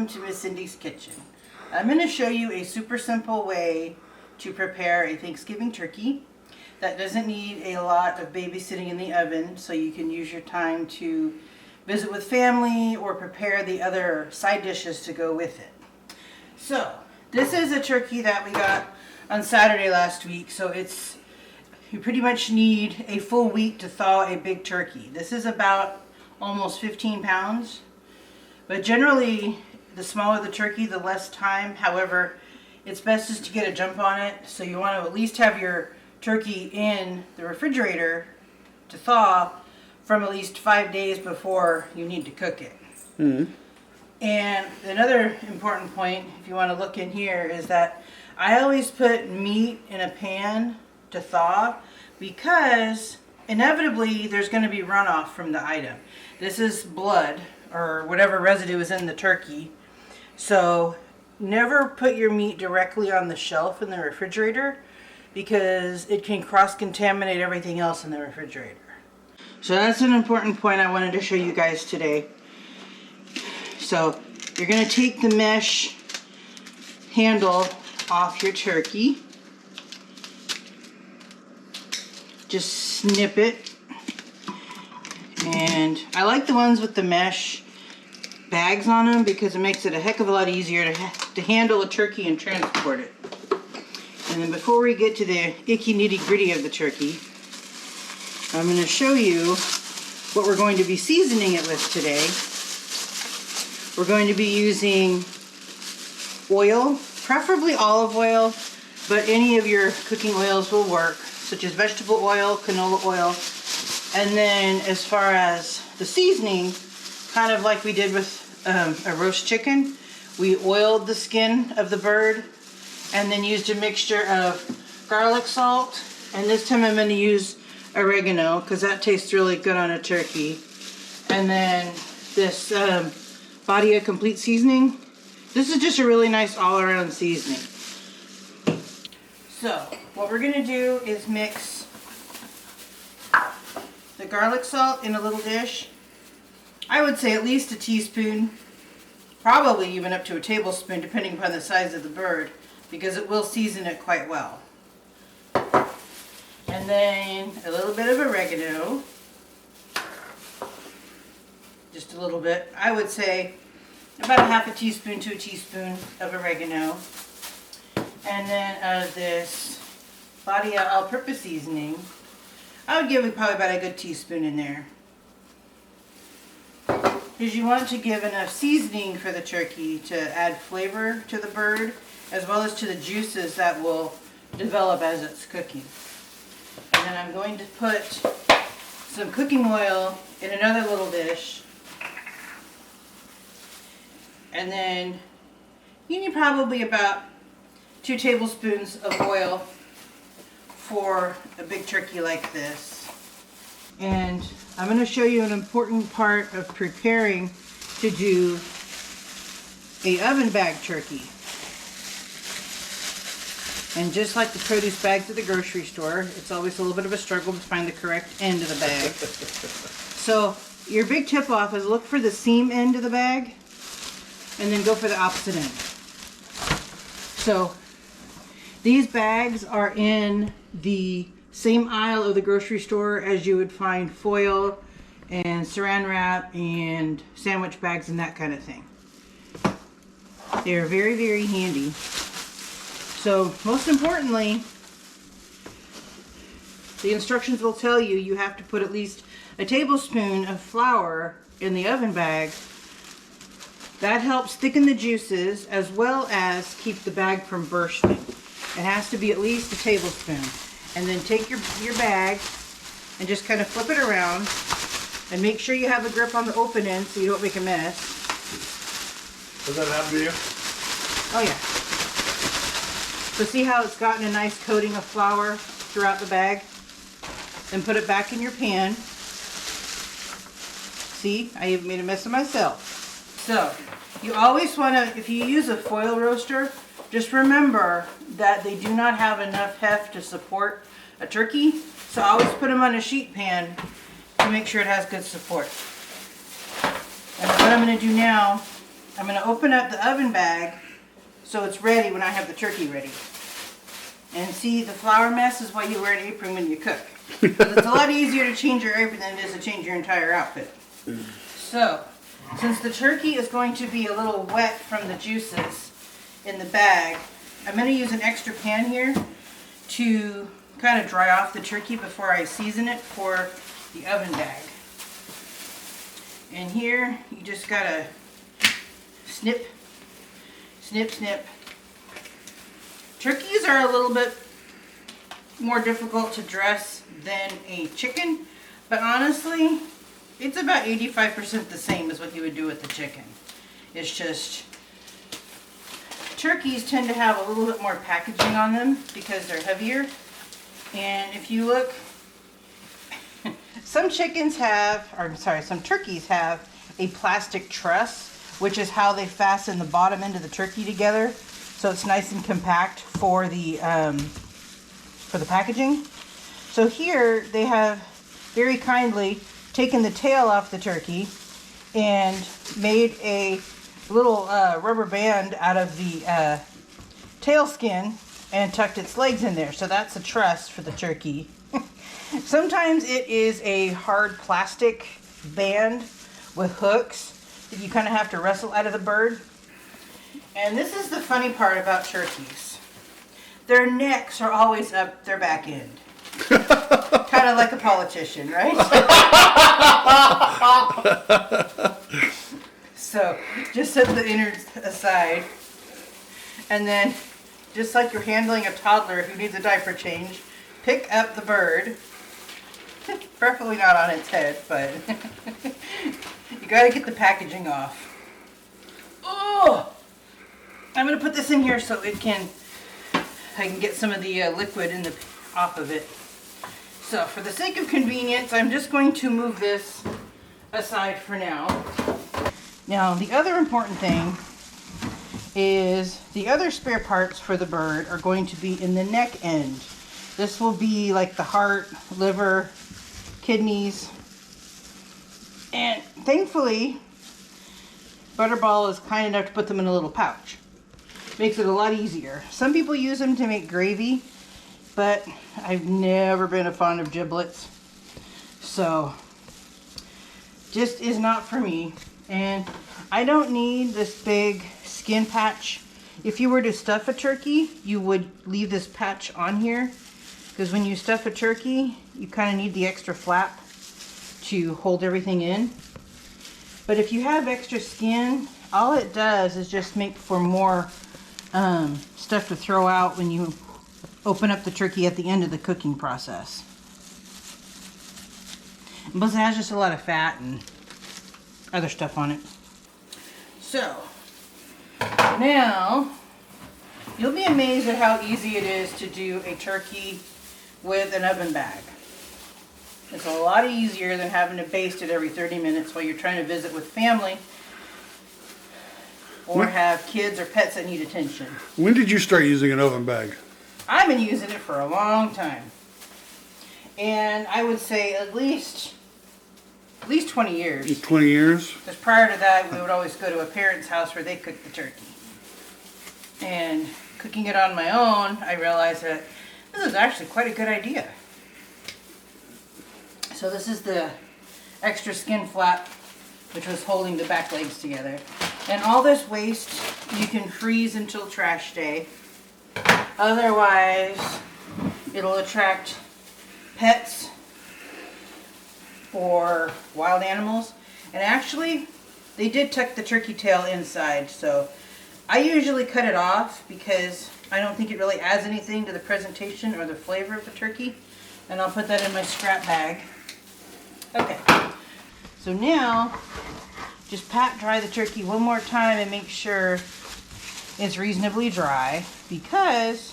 welcome to Miss Cindy's Kitchen. I'm going to show you a super simple way to prepare a Thanksgiving turkey that doesn't need a lot of babysitting in the oven, so you can use your time to visit with family or prepare the other side dishes to go with it. So this is a turkey that we got on Saturday last week, so you pretty much need a full week to thaw a big turkey. This is about almost 15 pounds. But generally, the smaller the turkey, the less time. However, it's best just to get a jump on it. So you want to at least have your turkey in the refrigerator to thaw from at least 5 days before you need to cook it. Mm-hmm. And another important point, if you want to look in here, is that I always put meat in a pan to thaw because inevitably there's going to be runoff from the item. This is blood or whatever residue is in the turkey. So never put your meat directly on the shelf in the refrigerator because it can cross-contaminate everything else in the refrigerator. So that's an important point I wanted to show you guys today. So you're going to take the mesh handle off your turkey. Just snip it. And I like the ones with the mesh bags on them because it makes it a heck of a lot easier to handle a turkey and transport it. And then before we get to the icky nitty gritty of the turkey, I'm going to show you what we're going to be seasoning it with today. We're going to be using oil, preferably olive oil, but any of your cooking oils will work, such as vegetable oil, canola oil. And then as far as the seasoning, kind of like we did with a roast chicken, we oiled the skin of the bird and then used a mixture of garlic salt. And this time I'm going to use oregano because that tastes really good on a turkey. And then this Badia Complete Seasoning. This is just a really nice all-around seasoning. So what we're going to do is mix the garlic salt in a little dish. I would say at least a teaspoon, probably even up to a tablespoon depending upon the size of the bird, because it will season it quite well. And then a little bit of oregano, just a little bit. I would say about a half a teaspoon to a teaspoon of oregano. And then of this Badia all-purpose seasoning, I would give probably about a good teaspoon in there. Because you want to give enough seasoning for the turkey to add flavor to the bird, as well as to the juices that will develop as it's cooking. And then I'm going to put some cooking oil in another little dish. And then you need probably about 2 tablespoons of oil for a big turkey like this. And I'm going to show you an important part of preparing to do a oven bag turkey. And just like the produce bags at the grocery store, it's always a little bit of a struggle to find the correct end of the bag. So your big tip off is look for the seam end of the bag and then go for the opposite end. So these bags are in the same aisle of the grocery store as you would find foil and saran wrap and sandwich bags and that kind of thing. They are very, very handy. So most importantly, the instructions will tell you you have to put at least a tablespoon of flour in the oven bag. That helps thicken the juices as well as keep the bag from bursting. It has to be at least a tablespoon. And then take your bag and just kind of flip it around and make sure you have a grip on the open end so you don't make a mess. Does that happen to you? Oh yeah. So see how it's gotten a nice coating of flour throughout the bag? Then put it back in your pan. See, I even made a mess of myself. So you always want to, if you use a foil roaster, just remember that they do not have enough heft to support a turkey. So always put them on a sheet pan to make sure it has good support. And what I'm going to do now I'm going to open up the oven bag so it's ready when I have the turkey ready. And see, the flour mess is why you wear an apron when you cook. Because it's a lot easier to change your apron than it is to change your entire outfit. So, since the turkey is going to be a little wet from the juices in the bag, I'm going to use an extra pan here to kind of dry off the turkey before I season it for the oven bag. And here, you just gotta snip, snip, snip. Turkeys are a little bit more difficult to dress than a chicken, but honestly, it's about 85% the same as what you would do with the chicken. It's just, turkeys tend to have a little bit more packaging on them because they're heavier. And if you look, some turkeys have a plastic truss, which is how they fasten the bottom end of the turkey together, so it's nice and compact for the packaging. So here they have very kindly taken the tail off the turkey and made a little rubber band out of the tail skin and tucked its legs in there. So that's a truss for the turkey. Sometimes it is a hard plastic band with hooks that you kind of have to wrestle out of the bird. And this is the funny part about turkeys. Their necks are always up their back end. Kind of like a politician, right? So just set the innards aside. And then, just like you're handling a toddler who needs a diaper change, pick up the bird. Preferably not on its head, but you gotta get the packaging off. Oh! I'm gonna put this in here so I can get some of the liquid off of it. So for the sake of convenience, I'm just going to move this aside for now. Now the other important thing is the other spare parts for the bird are going to be in the neck end. This will be like the heart, liver, kidneys, and thankfully Butterball is kind enough to put them in a little pouch. Makes it a lot easier. Some people use them to make gravy, but I've never been a fan of giblets, so just is not for me. And I don't need this big skin patch. If you were to stuff a turkey, you would leave this patch on here, because when you stuff a turkey, you kind of need the extra flap to hold everything in. But if you have extra skin, all it does is just make for more stuff to throw out when you open up the turkey at the end of the cooking process. And plus it has just a lot of fat and other stuff on it. So, now, you'll be amazed at how easy it is to do a turkey with an oven bag. It's a lot easier than having to baste it every 30 minutes while you're trying to visit with family or have kids or pets that need attention. When did you start using an oven bag? I've been using it for a long time. And I would say at least 20 years. 20 years? Because prior to that, we would always go to a parent's house where they cooked the turkey. And cooking it on my own, I realized that this is actually quite a good idea. So this is the extra skin flap, which was holding the back legs together. And all this waste you can freeze until trash day. Otherwise, it'll attract pets or wild animals. And actually, they did tuck the turkey tail inside, so I usually cut it off because I don't think it really adds anything to the presentation or the flavor of the turkey. And I'll put that in my scrap bag. Okay, so now just pat dry the turkey one more time and make sure it's reasonably dry, because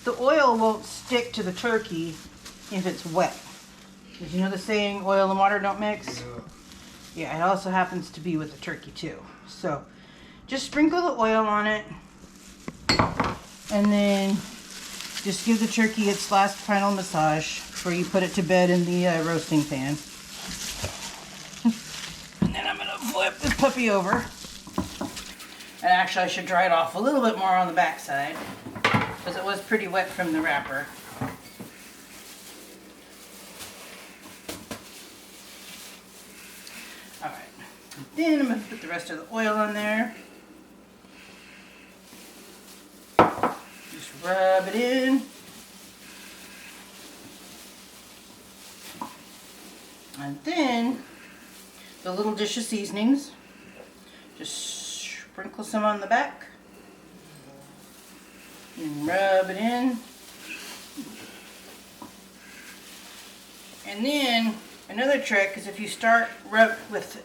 the oil won't stick to the turkey if it's wet. Did you know the saying, oil and water don't mix? Yeah, it also happens to be with the turkey too. So just sprinkle the oil on it and then just give the turkey its last final massage before you put it to bed in the roasting pan. And then I'm going to flip this puppy over. And actually I should dry it off a little bit more on the back side because it was pretty wet from the wrapper. Alright, then I'm going to put the rest of the oil on there. Just rub it in. And then the little dish of seasonings. Just sprinkle some on the back. And rub it in. And then another trick is if you start rub with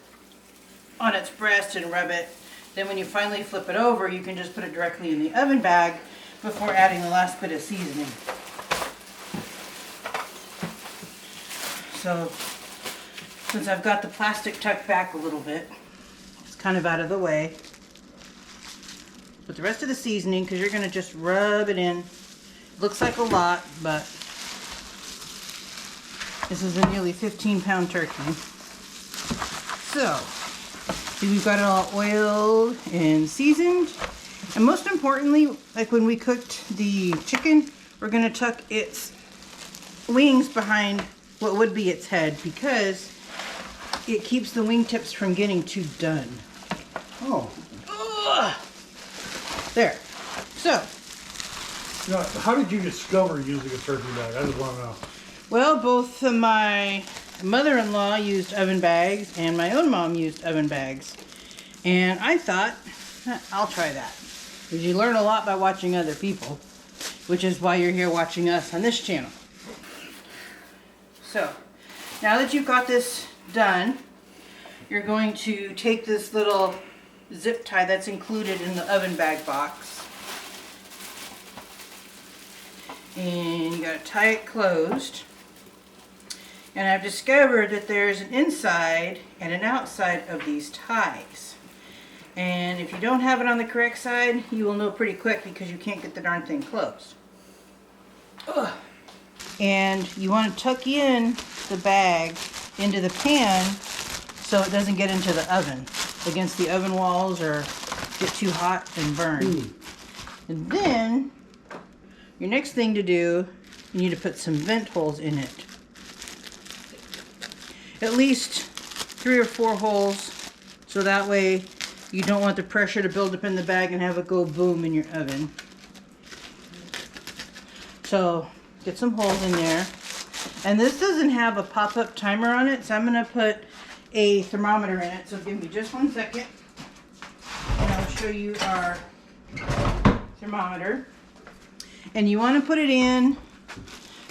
on its breast and rub it, then when you finally flip it over, you can just put it directly in the oven bag before adding the last bit of seasoning. So since I've got the plastic tucked back a little bit, it's kind of out of the way. Put the rest of the seasoning, because you're going to just rub it in. Looks like a lot, but this is a nearly 15-pound turkey. So, we've got it all oiled and seasoned. And most importantly, like when we cooked the chicken, we're going to tuck its wings behind what would be its head, because it keeps the wingtips from getting too done. Oh. Ugh. There. So. Now, how did you discover using a turkey bag? I just want to know. Well, both my mother-in-law used oven bags and my own mom used oven bags. And I thought, I'll try that. Because you learn a lot by watching other people, which is why you're here watching us on this channel. So, now that you've got this done, you're going to take this little zip tie that's included in the oven bag box, and you gotta tie it closed. And I've discovered that there's an inside and an outside of these ties, and if you don't have it on the correct side, you will know pretty quick because you can't get the darn thing closed. Ugh. And you want to tuck in the bag into the pan so it doesn't get into the oven against the oven walls or get too hot and burn. And then your next thing to do, you need to put some vent holes in it. At least 3 or 4 holes, so that way you don't want the pressure to build up in the bag and have it go boom in your oven. So get some holes in there. And this doesn't have a pop-up timer on it, so I'm going to put a thermometer in it. So give me just 1 second, and I'll show you our thermometer. And you want to put it in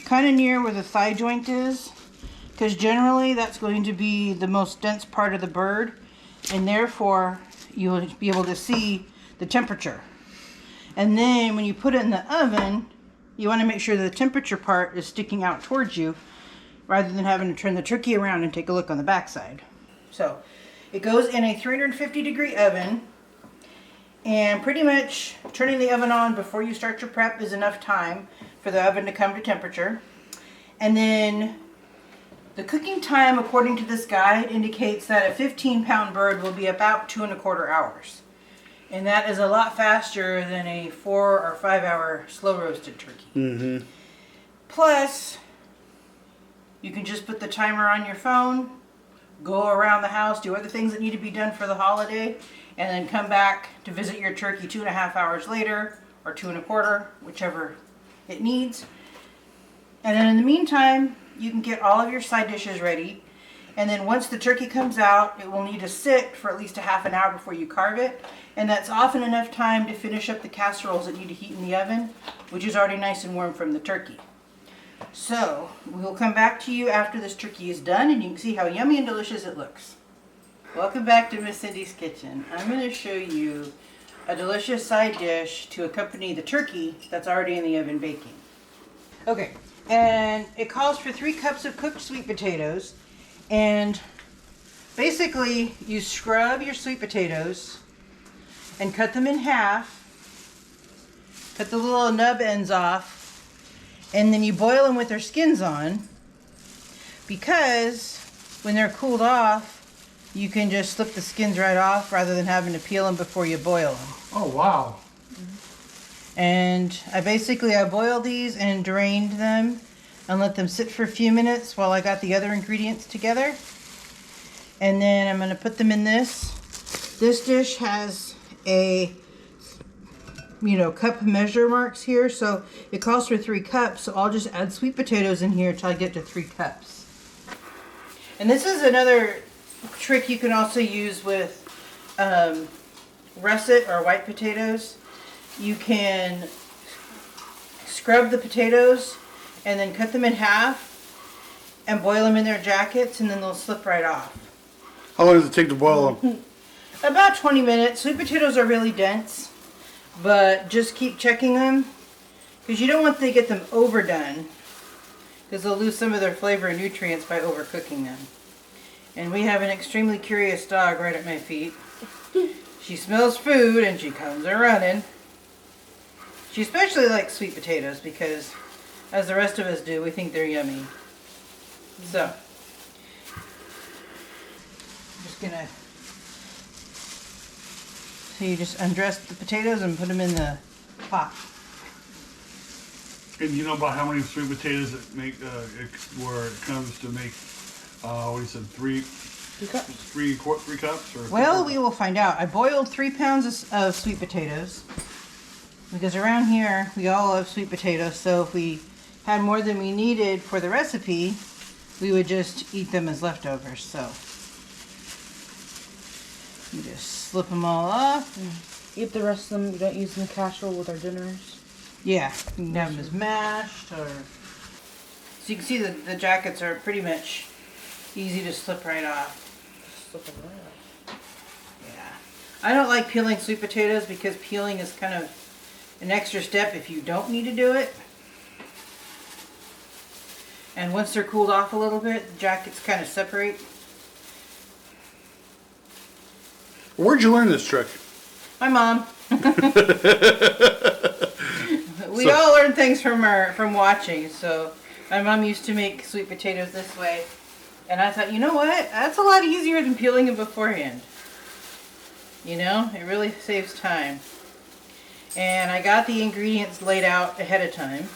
kind of near where the thigh joint is, because generally that's going to be the most dense part of the bird, and therefore you will be able to see the temperature. And then when you put it in the oven, you want to make sure the temperature part is sticking out towards you rather than having to turn the turkey around and take a look on the backside. So it goes in a 350-degree oven, and pretty much turning the oven on before you start your prep is enough time for the oven to come to temperature. And then the cooking time, according to this guide, indicates that a 15-pound bird will be about 2 1/4 hours. And that is a lot faster than a 4 or 5 hour slow roasted turkey. Mm-hmm. Plus, you can just put the timer on your phone, go around the house, do other things that need to be done for the holiday, and then come back to visit your turkey 2 1/2 hours later, or 2 1/4, whichever it needs. And then in the meantime, you can get all of your side dishes ready. And then once the turkey comes out, it will need to sit for at least a half an hour before you carve it. And that's often enough time to finish up the casseroles that need to heat in the oven, which is already nice and warm from the turkey. So, we'll come back to you after this turkey is done, and you can see how yummy and delicious it looks. Welcome back to Miss Cindy's Kitchen. I'm going to show you a delicious side dish to accompany the turkey that's already in the oven baking. Okay, and it calls for 3 cups of cooked sweet potatoes. And basically, you scrub your sweet potatoes and cut them in half. Cut the little nub ends off. And then you boil them with their skins on, because when they're cooled off, you can just slip the skins right off rather than having to peel them before you boil them. Oh, wow. And I boiled these and drained them and let them sit for a few minutes while I got the other ingredients together. And then I'm going to put them in this. This dish has a, cup measure marks here. So it calls for 3 cups. So I'll just add sweet potatoes in here till I get to 3 cups. And this is another trick you can also use with russet or white potatoes. You can scrub the potatoes and then cut them in half and boil them in their jackets, and then they'll slip right off. How long does it take to boil them? About 20 minutes. Sweet potatoes are really dense, but just keep checking them because you don't want to get them overdone because they'll lose some of their flavor and nutrients by overcooking them. And we have an extremely curious dog right at my feet. She smells food and she comes a-running. She especially likes sweet potatoes because, as the rest of us do, we think they're yummy. So, I'm just gonna... So you just undress the potatoes and put them in the pot. And you know about how many sweet potatoes it make, where it comes to make, what you said, 3 cups? 3 cups? Or Well, we will find out. I boiled 3 pounds of sweet potatoes because around here we all love sweet potatoes. So if we had more than we needed for the recipe, we would just eat them as leftovers. So you just slip them all off. Eat the rest of them. We don't use them in casserole with our dinners. Yeah, you can have them as mashed or... So you can see the jackets are pretty much easy to slip right off. Slip them right off. Yeah. I don't like peeling sweet potatoes because peeling is kind of an extra step if you don't need to do it. And once they're cooled off a little bit, the jackets kind of separate. Where'd you learn this trick? My mom. We all learn things from watching. So my mom used to make sweet potatoes this way. And I thought, you know what? That's a lot easier than peeling them beforehand. It really saves time. And I got the ingredients laid out ahead of time.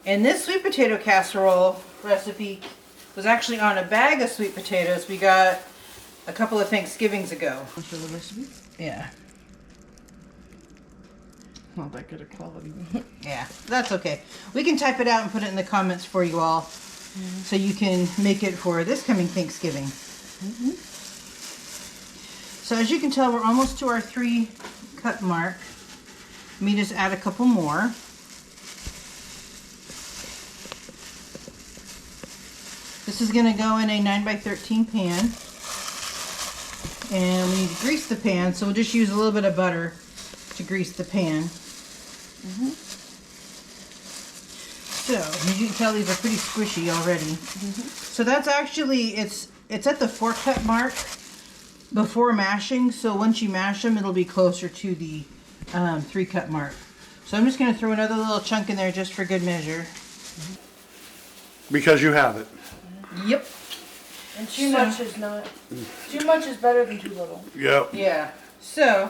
And this sweet potato casserole recipe was actually on a bag of sweet potatoes we got a couple of Thanksgivings ago. Show the recipe? Yeah. Not that good a quality. Yeah, that's okay. We can type it out and put it in the comments for you all so you can make it for this coming Thanksgiving. So as you can tell, we're almost to our 3 cup mark. Let me just add a couple more. This is going to go in a 9x13 pan. And we need to grease the pan, so we'll just use a little bit of butter to grease the pan. So, as you can tell, these are pretty squishy already. So that's actually, it's at the 4 cup mark before mashing. So once you mash them, it'll be closer to the 3 cup mark. So I'm just going to throw another little chunk in there just for good measure. Because you have it. Yep. And too much is not. Too much is better than too little. Yep. Yeah. So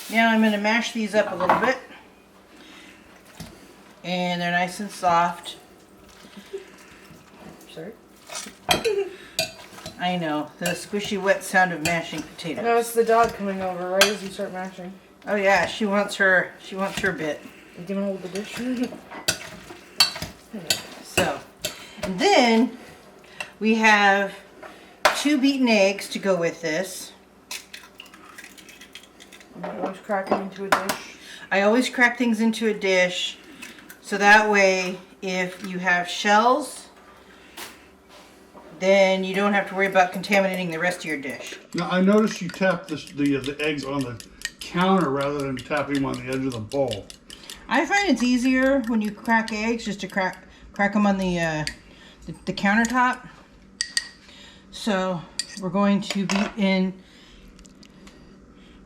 now I'm going to mash these up a little bit. And they're nice and soft. Sorry. I know, the squishy wet sound of mashing potatoes. No, it's the dog coming over right as you start mashing. Oh yeah, she wants her bit. You can hold the dish. So, and then we have 2 beaten eggs to go with this. I always crack it into a dish. I always crack things into a dish so that way if you have shells, then you don't have to worry about contaminating the rest of your dish. Now I noticed you tap the eggs on the counter rather than tapping them on the edge of the bowl. I find it's easier when you crack eggs just to crack them on the countertop. So we're going to beat in,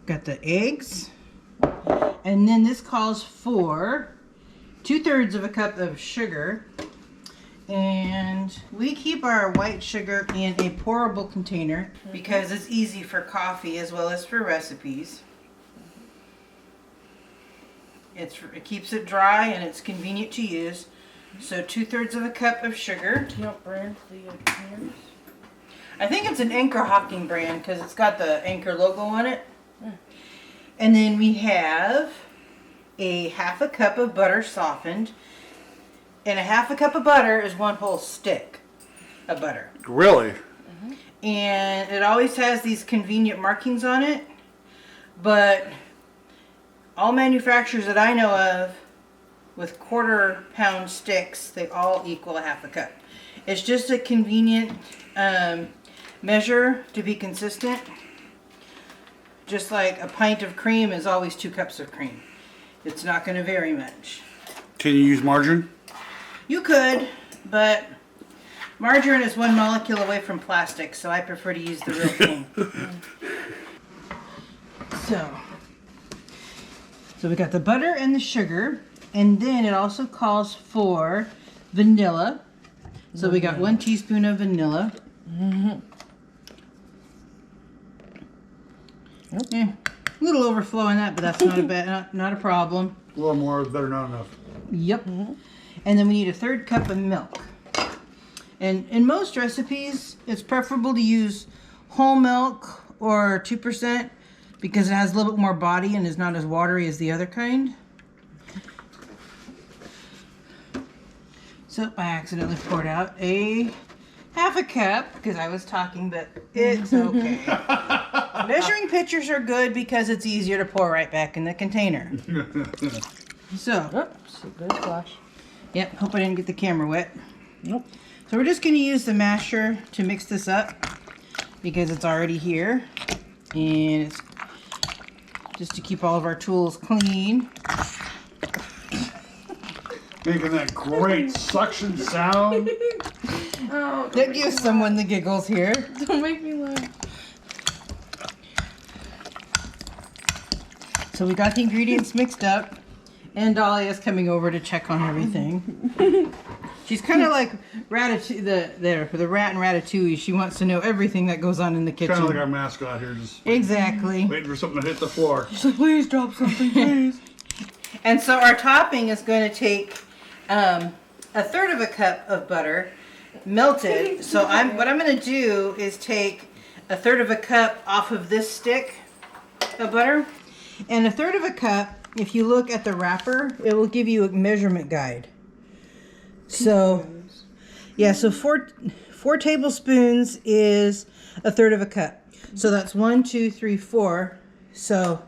got the eggs, and then this calls for 2/3 of a cup of sugar, And we keep our white sugar in a pourable container because it's easy for coffee as well as for recipes. It keeps it dry and it's convenient to use. So 2/3 of a cup of sugar. Do you know what brand the container is? I think it's an Anchor Hocking brand because it's got the Anchor logo on it. And then we have a 1/2 cup of butter softened. And a 1/2 cup of butter is 1 whole stick of butter. Really? And it always has these convenient markings on it. But all manufacturers that I know of with 1/4 pound sticks, they all equal a 1/2 cup. It's just a convenient measure to be consistent. Just like a pint of cream is always 2 cups of cream. It's not going to vary much. Can you use margarine? You could, but margarine is 1 molecule away from plastic, so I prefer to use the real thing. So we got the butter and the sugar, and then it also calls for vanilla. So we got 1 teaspoon of vanilla. Yeah, a little overflow in that, but that's not a bad, not a problem. A little more is better, not enough. Yep. And then we need a 1/3 cup of milk. And in most recipes, it's preferable to use whole milk or 2% because it has a little bit more body and is not as watery as the other kind. So I accidentally poured out a 1/2 cup because I was talking, but it's okay. Measuring pitchers are good because it's easier to pour right back in the container. So, Oops, good splash. yep, hope I didn't get the camera wet. Nope. So we're just going to use the masher to mix this up because it's already here. And it's just to keep all of our tools clean. Making that great suction sound. Oh, That gives someone the giggles here. don't make me laugh. So we got the ingredients mixed up. And Dahlia's coming over to check on everything. She's kind of like Ratatouille, the rat in Ratatouille. She wants to know everything that goes on in the kitchen. Kind of like our mascot here, just Exactly. waiting for something to hit the floor. She's like, please drop something, please. And so our topping is going to take a 1/3 of a cup of butter, melted. So what I'm going to do is take a 1/3 of a cup off of this stick of butter. And a 1/3 of a cup, if you look at the wrapper, it will give you a measurement guide. So, yeah, so four tablespoons is a 1/3 of a cup. So that's 1, 2, 3, 4. So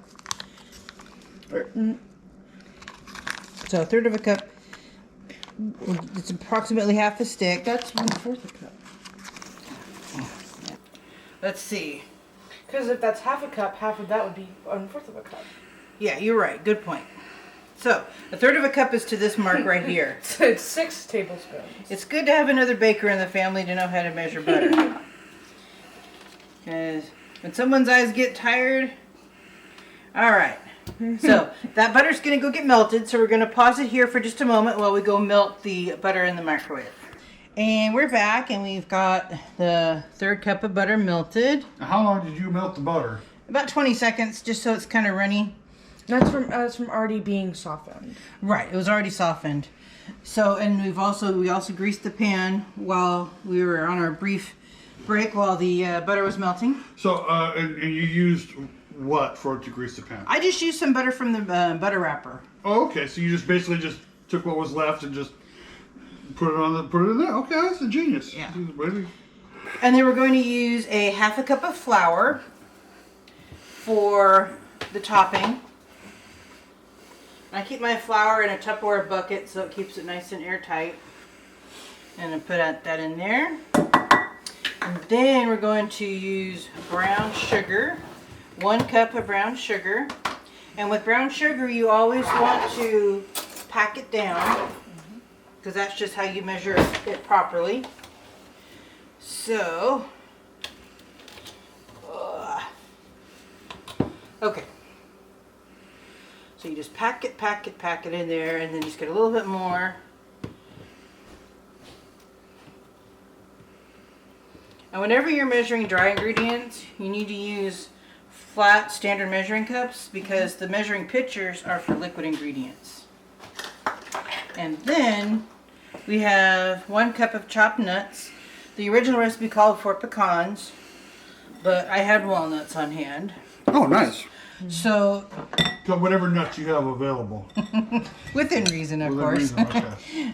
a 1/3 of a cup. It's approximately 1/2 a stick. That's 1/4 a cup. Let's see. Because if that's 1/2 a cup, half of that would be 1/4 of a cup. Yeah, you're right. Good point. So a 1/3 of a cup is to this mark right here. So it's 6 tablespoons. It's good to have another baker in the family to know how to measure butter. Because when someone's eyes get tired. All right. So that butter's going to go get melted. So we're going to pause it here for just a moment while we go melt the butter in the microwave. And we're back and we've got the 1/3 cup of butter melted. Now, how long did you melt the butter? About 20 seconds just so it's kind of runny. That's from already being softened. Right, it was already softened. So, and we also greased the pan while we were on our brief break while the butter was melting. So, and you used what for it to grease the pan? I just used some butter from the butter wrapper. Oh, okay. So you just basically just took what was left and just put it in there. Okay, that's a genius. Yeah. Ready? And then we're going to use a 1/2 cup of flour for the topping. I keep my flour in a Tupperware bucket so it keeps it nice and airtight. And I put that in there. And then we're going to use brown sugar. 1 cup of brown sugar. And with brown sugar, you always want to pack it down because that's just how you measure it properly. So, okay. So you just pack it in there, and then just get a little bit more. And whenever you're measuring dry ingredients, you need to use flat standard measuring cups because the measuring pitchers are for liquid ingredients. And then we have 1 cup of chopped nuts. The original recipe called for pecans, but I had walnuts on hand. Oh, nice. So, So whatever nuts you have available. within reason, of Within course. reason, okay.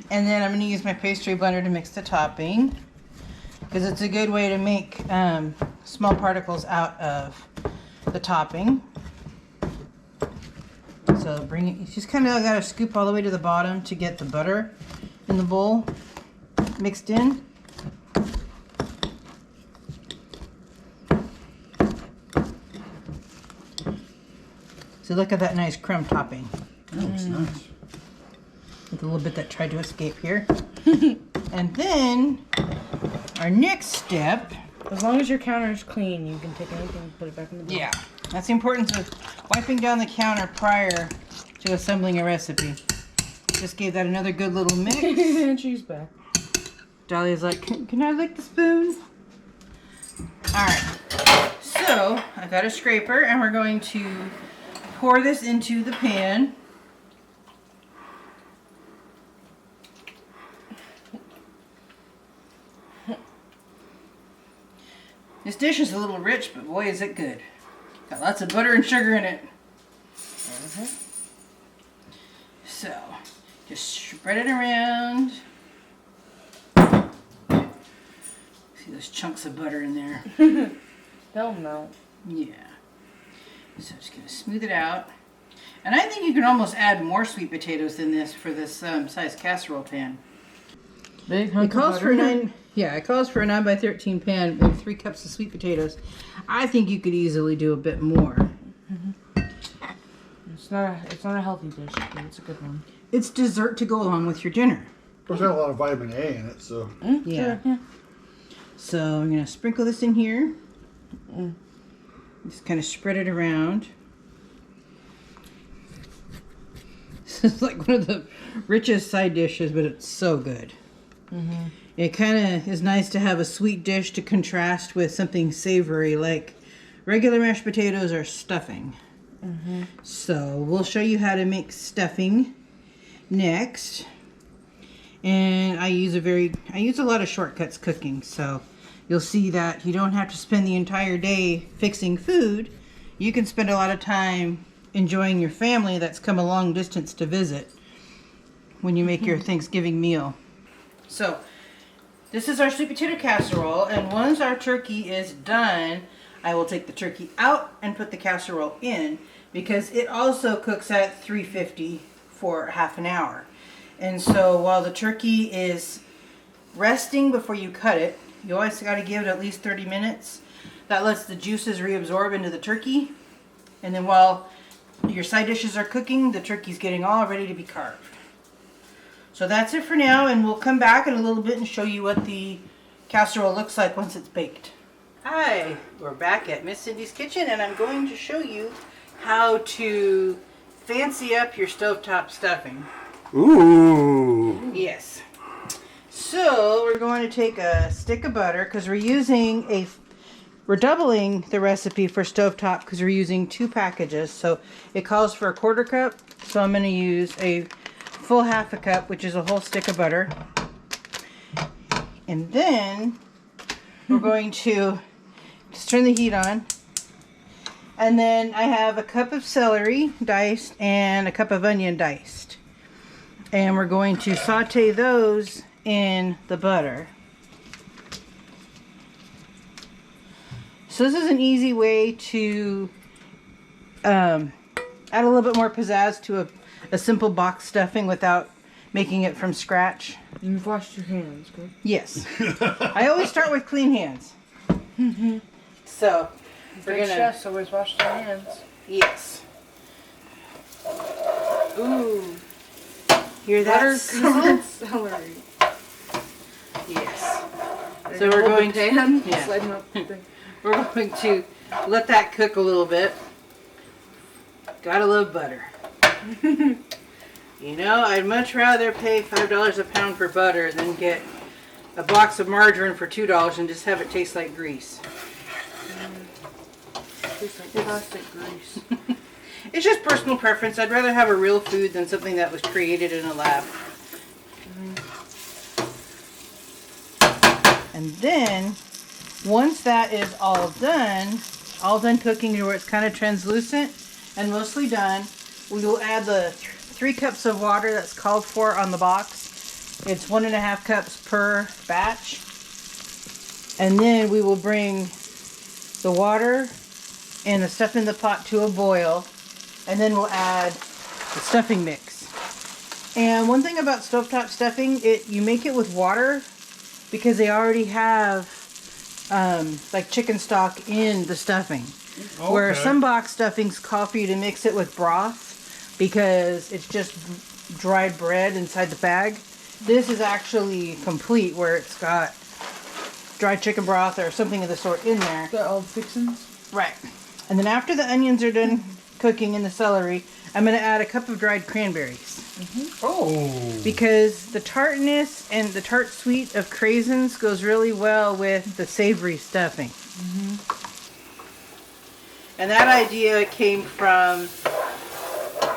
And then I'm going to use my pastry blender to mix the topping because it's a good way to make small particles out of the topping. So bring it, you just kind of got to scoop all the way to the bottom to get the butter in the bowl mixed in. So look at that nice crumb topping. That looks nice. With a little bit that tried to escape here. And then our next step. As long as your counter is clean, you can take anything and put it back in the bowl. Yeah, that's the importance of wiping down the counter prior to assembling a recipe. Just gave that another good little mix. And she's back. Dahlia's like, can I lick the spoon? Alright, so I've got a scraper and we're going to pour this into the pan. This dish is a little rich, but boy is it good. Got lots of butter and sugar in it. So, just spread it around. See those chunks of butter in there? They'll melt. Yeah. So just gonna smooth it out. And I think you can almost add more sweet potatoes than this for this size casserole pan. Big It hunk calls of for butter. it calls for a 9 by 13 pan with 3 cups of sweet potatoes. I think you could easily do a bit more. It's not a healthy dish, but it's a good one. It's dessert to go along with your dinner. There's got a lot of vitamin A in it, so. Yeah. Sure, yeah. So I'm gonna sprinkle this in here. Just kind of spread it around. This is like one of the richest side dishes, but it's so good. It kind of is nice to have a sweet dish to contrast with something savory like regular mashed potatoes or stuffing. So we'll show you how to make stuffing next. And I use a lot of shortcuts cooking, so you'll see that you don't have to spend the entire day fixing food. You can spend a lot of time enjoying your family that's come a long distance to visit when you make your Thanksgiving meal. So this is our sweet potato casserole, and once our turkey is done, I will take the turkey out and put the casserole in because it also cooks at 350 for half an hour. And so while the turkey is resting before you cut it, you always got to give it at least 30 minutes. That lets the juices reabsorb into the turkey. And then while your side dishes are cooking, the turkey's getting all ready to be carved. So that's it for now, and we'll come back in a little bit and show you what the casserole looks like once it's baked. Hi, we're back at Miss Cindy's kitchen, and I'm going to show you how to fancy up your stovetop stuffing. Ooh. Yes. So we're going to take a stick of butter because we're doubling the recipe for stovetop because we're using 2 packages. So it calls for a 1/4 cup. So I'm going to use a full 1/2 cup, which is a whole stick of butter. And then we're going to just turn the heat on. And then I have a cup of celery diced and a cup of onion diced. And we're going to saute those in the butter. So this is an easy way to add a little bit more pizzazz to a simple box stuffing without making it from scratch. You've washed your hands, good? Yes. I always start with clean hands. So we're Big gonna. chefs always wash their hands. Yes. Ooh. Hear that? Butter sizzle? covered celery. Yes. They're So gonna we're hold going the pan, yeah. slide them up the thing. We're going to let that cook a little bit. Gotta love butter. You know, I'd much rather pay $5 a pound for butter than get a box of margarine for $2 and just have it taste like grease. Tastes like plastic grease. It's just personal preference. I'd rather have a real food than something that was created in a lab. And then, once that is all done cooking to where it's kind of translucent and mostly done, we will add the 3 cups of water that's called for on the box. It's 1.5 cups per batch. And then we will bring the water and the stuff in the pot to a boil. And then we'll add the stuffing mix. And one thing about stovetop stuffing, you make it with water because they already have like chicken stock in the stuffing. Okay. Where some box stuffings call for you to mix it with broth because it's just dried bread inside the bag. This is actually complete where it's got dried chicken broth or something of the sort in there. Got all the fixings. Right. And then after the onions are done cooking in the celery, I'm going to add a cup of dried cranberries. Oh. Because the tartness and the tart sweet of craisins goes really well with the savory stuffing. And that idea came from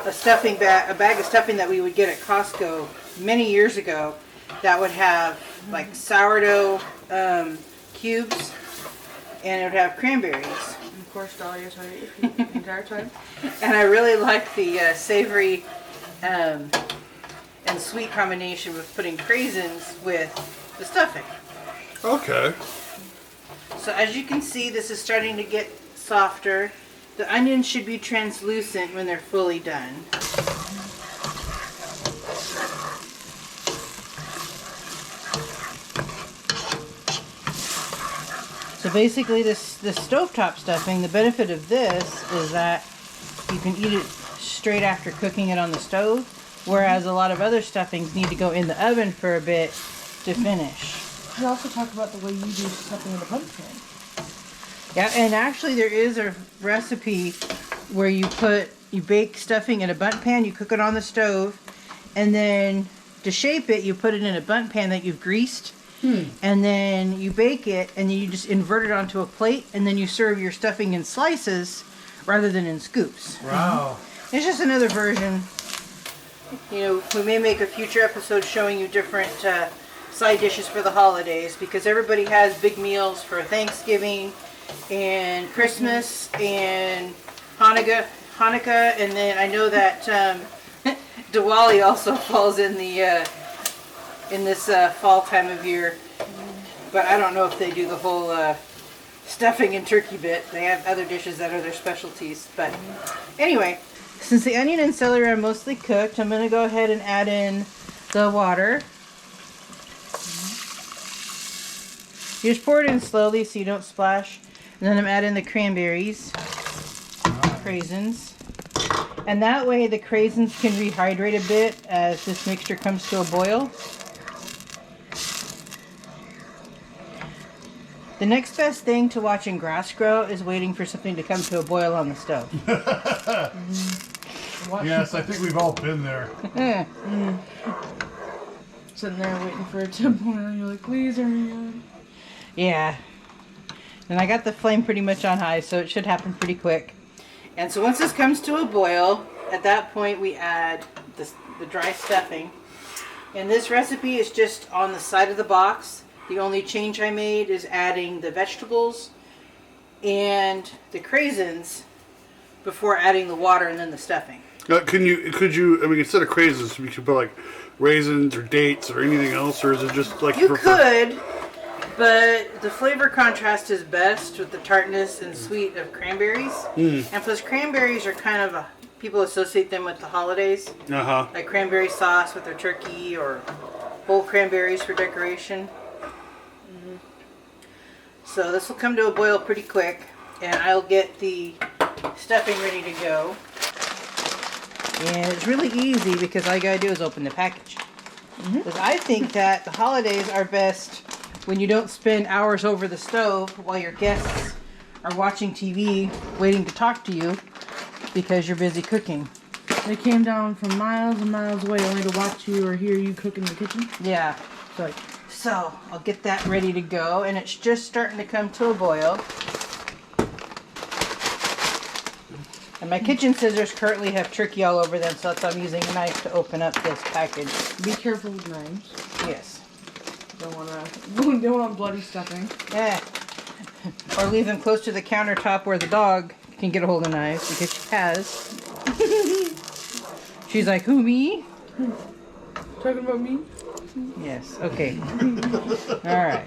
a bag of stuffing that we would get at Costco many years ago that would have like sourdough cubes and it would have cranberries. Of course, Dahlia's right the entire time. And I really like the savory and sweet combination with putting craisins with the stuffing. Okay. So as you can see, this is starting to get softer. The onions should be translucent when they're fully done. So basically this stovetop stuffing, the benefit of this is that you can eat it straight after cooking it on the stove, whereas a lot of other stuffings need to go in the oven for a bit to finish. We also talk about the way you do stuffing in the pumpkin. Yeah, and actually there is a recipe where you bake stuffing in a bundt pan, you cook it on the stove, and then to shape it, you put it in a bundt pan that you've greased, and then you bake it, and then you just invert it onto a plate, and then you serve your stuffing in slices rather than in scoops. Wow. It's just another version. You know, we may make a future episode showing you different side dishes for the holidays because everybody has big meals for Thanksgiving and Christmas and Hanukkah, and then I know that Diwali also falls in the in this fall time of year, but I don't know if they do the whole stuffing and turkey bit. They have other dishes that are their specialties, but anyway, since the onion and celery are mostly cooked, I'm going to go ahead and add in the water. You just pour it in slowly so you don't splash. And then I'm adding the cranberries, craisins. And that way the craisins can rehydrate a bit as this mixture comes to a boil. The next best thing to watching grass grow is waiting for something to come to a boil on the stove. Yes, I think we've all been there. Sitting there waiting for it to boil, and you're like, please hurry up. Yeah. And I got the flame pretty much on high, so it should happen pretty quick. And so once this comes to a boil, at that point we add the dry stuffing. And this recipe is just on the side of the box. The only change I made is adding the vegetables and the craisins before adding the water and then the stuffing. Could you, I mean, instead of craisins, we could put like raisins or dates or anything else, or is it just like You could, but the flavor contrast is best with the tartness and sweet of cranberries. And plus cranberries are kind of people associate them with the holidays. Like cranberry sauce with their turkey or whole cranberries for decoration. So this will come to a boil pretty quick, and I'll get the stuffing ready to go. And it's really easy because all you gotta do is open the package. Because I think that the holidays are best when you don't spend hours over the stove while your guests are watching TV waiting to talk to you because you're busy cooking. They came down from miles and miles away only to watch you or hear you cook in the kitchen. Yeah. So So I'll get that ready to go, and it's just starting to come to a boil. And my kitchen scissors currently have turkey all over them, so that's why I'm using a knife to open up this package. Be careful with knives. Yes. Don't want bloody stuffing. Yeah. Or leave them close to the countertop where the dog can get a hold of knives, because she has. She's like, who, me? Talking about me? Yes, okay. Alright.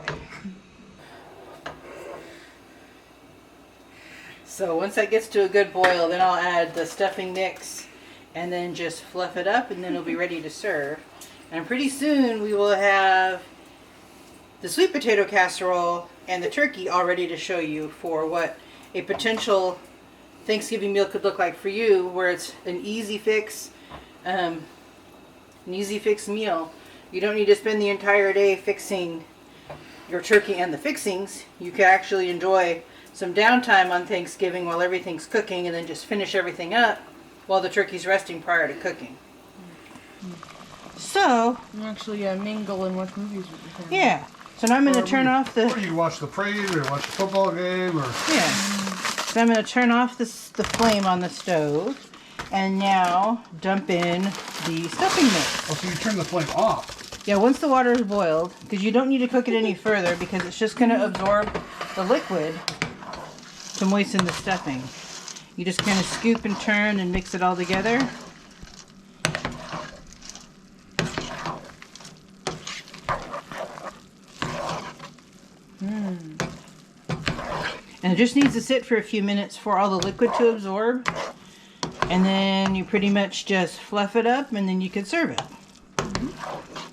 So once that gets to a good boil, then I'll add the stuffing mix and then just fluff it up, and then it'll be ready to serve. And pretty soon we will have the sweet potato casserole and the turkey all ready to show you for what a potential Thanksgiving meal could look like for you, where it's an easy fix meal. You don't need to spend the entire day fixing your turkey and the fixings. You can actually enjoy some downtime on Thanksgiving while everything's cooking, and then just finish everything up while the turkey's resting prior to cooking. So, You actually mingle and watch movies with your family. yeah. So now I'm going to turn off the... Or you watch the parade, or watch a football game, or... Yeah. So I'm going to turn off the flame on the stove, and now dump in the stuffing mix. Oh, so you turn the flame off. Yeah, once the water is boiled, because you don't need to cook it any further, because it's just going to absorb the liquid to moisten the stuffing. You just kind of scoop and turn and mix it all together. And it just needs to sit for a few minutes for all the liquid to absorb. And then you pretty much just fluff it up, and then you can serve it.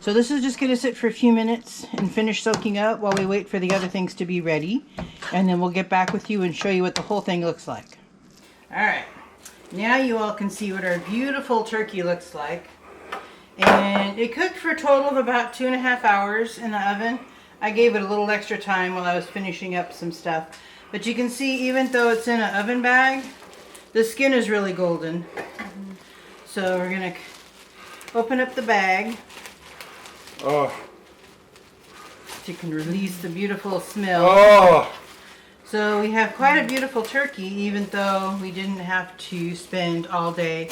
So this is just going to sit for a few minutes and finish soaking up while we wait for the other things to be ready. And then we'll get back with you and show you what the whole thing looks like. Alright, now you all can see what our beautiful turkey looks like. And it cooked for a total of about 2.5 hours in the oven. I gave it a little extra time while I was finishing up some stuff. But you can see, even though it's in an oven bag, the skin is really golden. So we're going to open up the bag. Oh. So you can release the beautiful smell. Oh. So we have quite a beautiful turkey, even though we didn't have to spend all day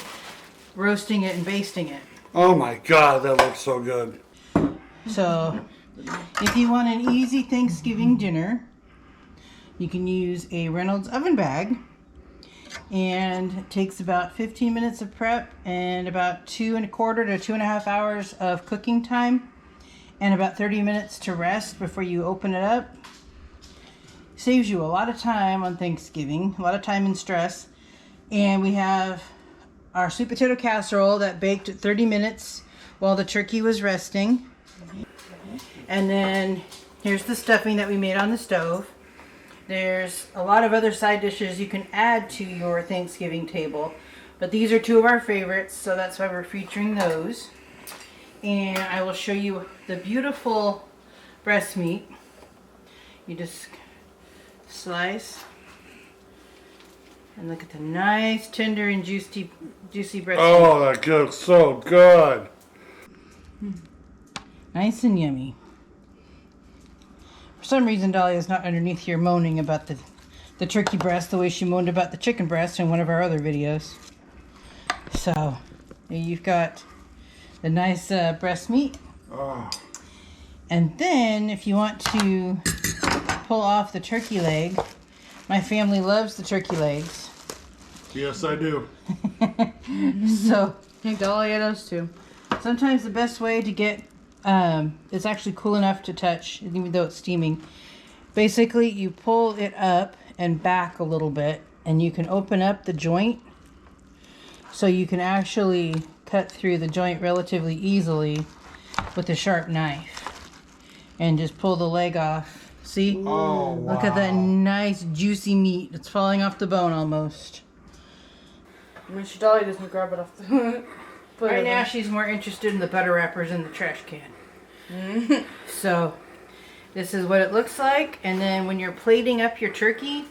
roasting it and basting it. Oh my God, that looks so good. So if you want an easy Thanksgiving dinner, you can use a Reynolds oven bag. And it takes about 15 minutes of prep and about 2.25 to 2.5 hours of cooking time, and about 30 minutes to rest before you open it up. Saves you a lot of time on Thanksgiving, a lot of time and stress. And we have our sweet potato casserole that baked at 30 minutes while the turkey was resting. And then here's the stuffing that we made on the stove. There's a lot of other side dishes you can add to your Thanksgiving table, but these are two of our favorites, so that's why we're featuring those. And I will show you the beautiful breast meat. You just slice, and look at the nice, tender, and juicy breast meat. Oh, that looks so good. Nice and yummy. For some reason, Dahlia is not underneath here moaning about the turkey breast the way she moaned about the chicken breast in one of our other videos. So, you've got the nice breast meat. Oh. And then, if you want to pull off the turkey leg, my family loves the turkey legs. Yes, I do. So, I think Dahlia does too. sometimes the best way to get it's actually cool enough to touch, even though it's steaming. Basically, you pull it up and back a little bit, and you can open up the joint, so you can actually cut through the joint relatively easily with a sharp knife, and just pull the leg off. See? Oh, wow. Look at that nice juicy meat. It's falling off the bone almost. Make sure Dahlia doesn't grab it off the... Right now, she's more interested in the butter wrappers in the trash can. So, this is what it looks like. And then when you're plating up your turkey,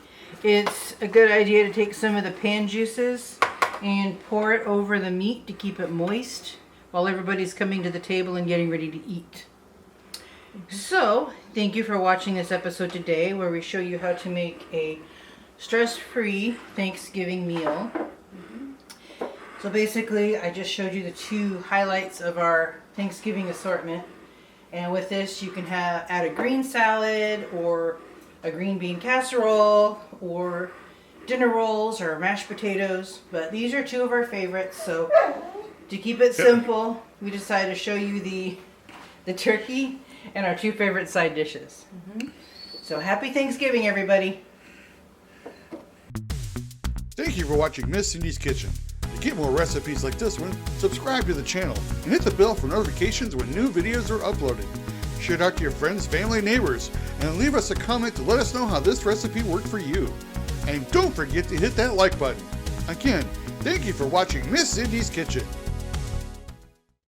it's a good idea to take some of the pan juices and pour it over the meat to keep it moist while everybody's coming to the table and getting ready to eat. So, thank you for watching this episode today where we show you how to make a stress-free Thanksgiving meal. So basically, I just showed you the two highlights of our Thanksgiving assortment. And with this, you can add a green salad or a green bean casserole or dinner rolls or mashed potatoes. But these are two of our favorites. So to keep it simple, we decided to show you the turkey and our two favorite side dishes. So happy Thanksgiving, everybody. Thank you for watching Miss Cindy's Kitchen. To get more recipes like this one, subscribe to the channel and hit the bell for notifications when new videos are uploaded. Share it out to your friends, family, and neighbors, and leave us a comment to let us know how this recipe worked for you. And don't forget to hit that like button. Again, thank you for watching Miss Cindy's Kitchen.